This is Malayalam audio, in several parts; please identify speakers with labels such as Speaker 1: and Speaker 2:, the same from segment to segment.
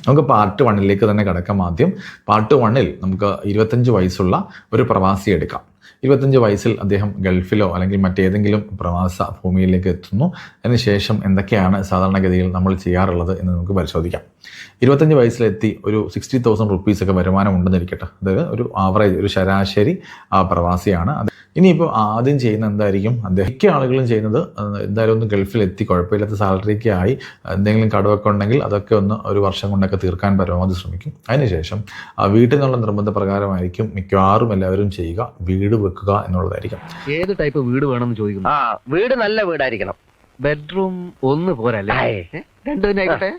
Speaker 1: നമുക്ക് പാർട്ട് 1ലേക്ക് തന്നെ കിടക്കാം. ആദ്യം പാർട്ട് 1ൽ നമുക്ക് 25 വയസ്സുള്ള ഒരു പ്രവാസി എടുക്കാം. 25 വയസ്സിൽ അദ്ദേഹം ഗൾഫിലോ അല്ലെങ്കിൽ മറ്റേതെങ്കിലും പ്രവാസ ഭൂമിയിലേക്ക് എത്തുന്നു. അതിനുശേഷം എന്തൊക്കെയാണ് സാധാരണഗതിയിൽ നമ്മൾ ചെയ്യാറുള്ളത് എന്ന് നമുക്ക് പരിശോധിക്കാം. 25 വയസ്സിലെത്തി ഒരു 60,000 റുപ്പീസൊക്കെ വരുമാനം ഉണ്ടെന്നിരിക്കട്ടെ. അതായത് ഒരു ആവറേജ്, ഒരു ശരാശരി പ്രവാസിയാണ്. ഇനിയിപ്പോൾ ആദ്യം ചെയ്യുന്ന എന്തായിരിക്കും, അദ്ദേഹം മിക്ക ആളുകളും ചെയ്യുന്നത് എന്തായാലും ഒന്ന് ഗൾഫിലെത്തി കുഴപ്പമില്ലാത്ത സാലറിയൊക്കെ ആയി എന്തെങ്കിലും കടമൊക്കെ ഉണ്ടെങ്കിൽ അതൊക്കെ ഒന്ന് ഒരു വർഷം കൊണ്ടൊക്കെ തീർക്കാൻ പരമാവധി ശ്രമിക്കും. അതിനുശേഷം വീട്ടിൽ നിന്നുള്ള നിർബന്ധപ്രകാരമായിരിക്കും മിക്കവാറും എല്ലാവരും ചെയ്യുക, വീട് വെക്കുക എന്നുള്ളതായിരിക്കും.
Speaker 2: ഏത് ടൈപ്പ് വീട് വേണമെന്ന് ചോദിക്കുന്നു.
Speaker 3: വീട് നല്ല വീടായിരിക്കണം.
Speaker 2: ബെഡ്റൂം ഒന്ന് പോരല്ലേ, രണ്ടു തന്നെ ആയിക്കോട്ടെ.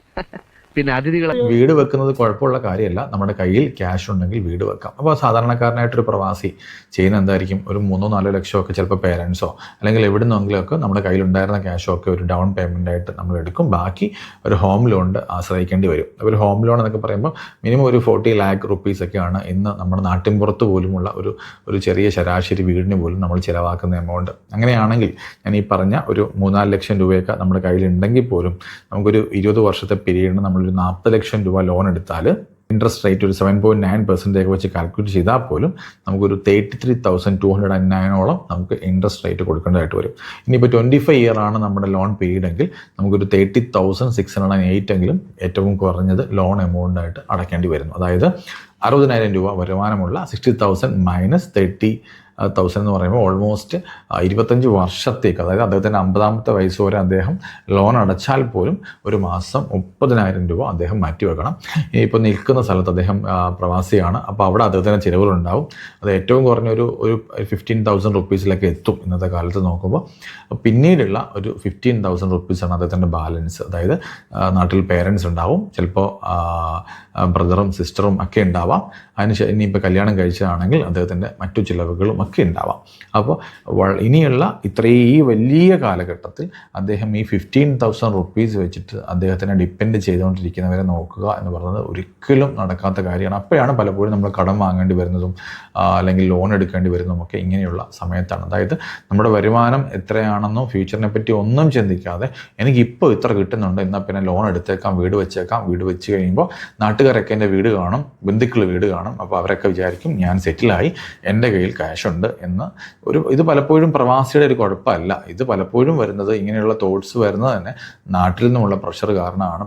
Speaker 2: പിന്നെ അതിഥികളെ
Speaker 1: വീട് വെക്കുന്നത് കുഴപ്പമുള്ള കാര്യമല്ല. നമ്മുടെ കയ്യിൽ ക്യാഷ് ഉണ്ടെങ്കിൽ വീട് വെക്കാം. അപ്പോൾ സാധാരണക്കാരനായിട്ടൊരു പ്രവാസി ചെയ്യുന്ന എന്തായിരിക്കും, ഒരു 3-4 ലക്ഷമൊക്കെ ചിലപ്പോൾ പേരൻസോ അല്ലെങ്കിൽ എവിടെ നിന്നെങ്കിലുമൊക്കെ നമ്മുടെ കയ്യിലുണ്ടായിരുന്ന ക്യാഷോ ഒക്കെ ഒരു ഡൗൺ പേയ്മെൻ്റ് ആയിട്ട് നമ്മൾ എടുക്കും. ബാക്കി ഒരു ഹോം ലോണിന് ആശ്രയിക്കേണ്ടി വരും. ഒരു ഹോം ലോൺ എന്നൊക്കെ പറയുമ്പോൾ മിനിമം ഒരു 40 lakh റുപ്പീസൊക്കെയാണ് ഇന്ന് നമ്മുടെ നാട്ടിൻപുറത്ത് പോലുമുള്ള ഒരു ചെറിയ ശരാശരി വീടിന് പോലും നമ്മൾ ചിലവാക്കുന്ന എമൗണ്ട്. അങ്ങനെയാണെങ്കിൽ ഞാൻ ഈ പറഞ്ഞ ഒരു 3-4 ലക്ഷം രൂപയൊക്കെ നമ്മുടെ കയ്യിലുണ്ടെങ്കിൽ പോലും നമുക്കൊരു 20 വർഷത്തെ പീരീഡിന് നമ്മളൊരു 40 ലക്ഷം രൂപ ലോൺ എടുത്താൽ ഇൻട്രസ്റ്റ് റേറ്റ് ഒരു 7.9% വെച്ച് കാൽക്കുലേറ്റ് ചെയ്താൽ പോലും നമുക്കൊരു 33,209 നമുക്ക് ഇൻട്രസ്റ്റ് റേറ്റ് കൊടുക്കേണ്ടതായിട്ട് വരും. ഇനിയിപ്പോൾ 25 ഇയർ ആണ് നമ്മുടെ ലോൺ പീരീഡ് എങ്കിൽ നമുക്കൊരു 30,608 എങ്കിലും ഏറ്റവും കുറഞ്ഞത് ലോൺ എമൗണ്ട് ആയിട്ട് അടയ്ക്കേണ്ടി വരുന്നു. അതായത് 60,000 രൂപ വരുമാനമുള്ള 60,000 മൈനസ് 30,000 എന്ന് പറയുമ്പോൾ ഓൾമോസ്റ്റ് 25 വർഷത്തേക്ക്, അതായത് അദ്ദേഹത്തിൻ്റെ 50ാമത്തെ വയസ്സ് വരെ അദ്ദേഹം ലോൺ അടച്ചാൽ പോലും ഒരു മാസം 30,000 രൂപ അദ്ദേഹം മാറ്റിവെക്കണം. ഇപ്പോൾ നിൽക്കുന്ന സ്ഥലത്ത് അദ്ദേഹം പ്രവാസിയാണ്. അപ്പോൾ അവിടെ അദ്ദേഹത്തിന് ചിലവുകളുണ്ടാവും. അത് ഏറ്റവും കുറഞ്ഞ ഒരു 15,000 റുപ്പീസിലൊക്കെ എത്തും ഇന്നത്തെ കാലത്ത് നോക്കുമ്പോൾ. പിന്നീടുള്ള ഒരു 15,000 റുപ്പീസാണ് അദ്ദേഹത്തിൻ്റെ ബാലൻസ്. അതായത് നാട്ടിൽ പേരൻസ് ഉണ്ടാവും, ചിലപ്പോൾ ബ്രദറും സിസ്റ്ററും ഒക്കെ ഉണ്ടാവാം. ഇനിയിപ്പോൾ കല്യാണം കഴിച്ചതാണെങ്കിൽ അദ്ദേഹത്തിൻ്റെ മറ്റു ചിലവുകളും ഒക്കെ ഉണ്ടാവാം. അപ്പോൾ ഇനിയുള്ള ഈ വലിയ കാലഘട്ടത്തിൽ അദ്ദേഹം ഈ 15,000 റുപ്പീസ് വെച്ചിട്ട് അദ്ദേഹത്തിനെ ഡിപ്പെൻഡ് ചെയ്തുകൊണ്ടിരിക്കുന്നവരെ നോക്കുക എന്ന് പറയുന്നത് ഒരിക്കലും നടക്കാത്ത കാര്യമാണ്. അപ്പോഴാണ് പലപ്പോഴും നമ്മൾ കടം വാങ്ങേണ്ടി വരുന്നതും അല്ലെങ്കിൽ ലോൺ എടുക്കേണ്ടി വരുന്നതും ഒക്കെ ഇങ്ങനെയുള്ള സമയത്താണ്. അതായത് നമ്മുടെ വരുമാനം എത്രയാണെന്നോ ഫ്യൂച്ചറിനെ പറ്റി ഒന്നും ചിന്തിക്കാതെ എനിക്കിപ്പോൾ ഇത്ര കിട്ടുന്നുണ്ട്, എന്നാൽ പിന്നെ ലോൺ എടുത്തേക്കാം, വീട് വെച്ചേക്കാം. വീട് വെച്ച് കഴിയുമ്പോൾ നാട്ടുകാരൊക്കെ എൻ്റെ വീട് കാണും, ബന്ധുക്കൾ വീട് കാണും. അപ്പോൾ അവരൊക്കെ വിചാരിക്കും ഞാൻ സെറ്റിലായി, എൻ്റെ കയ്യിൽ ക്യാഷ് ഉണ്ട് എന്ന്. ഇത് പലപ്പോഴും പ്രവാസിയുടെ ഒരു കുഴപ്പമല്ല. ഇത് പലപ്പോഴും വരുന്നത്, ഇങ്ങനെയുള്ള തോട്ട്സ് വരുന്നത് തന്നെ നാട്ടിൽ നിന്നുമുള്ള പ്രഷർ കാരണമാണ്.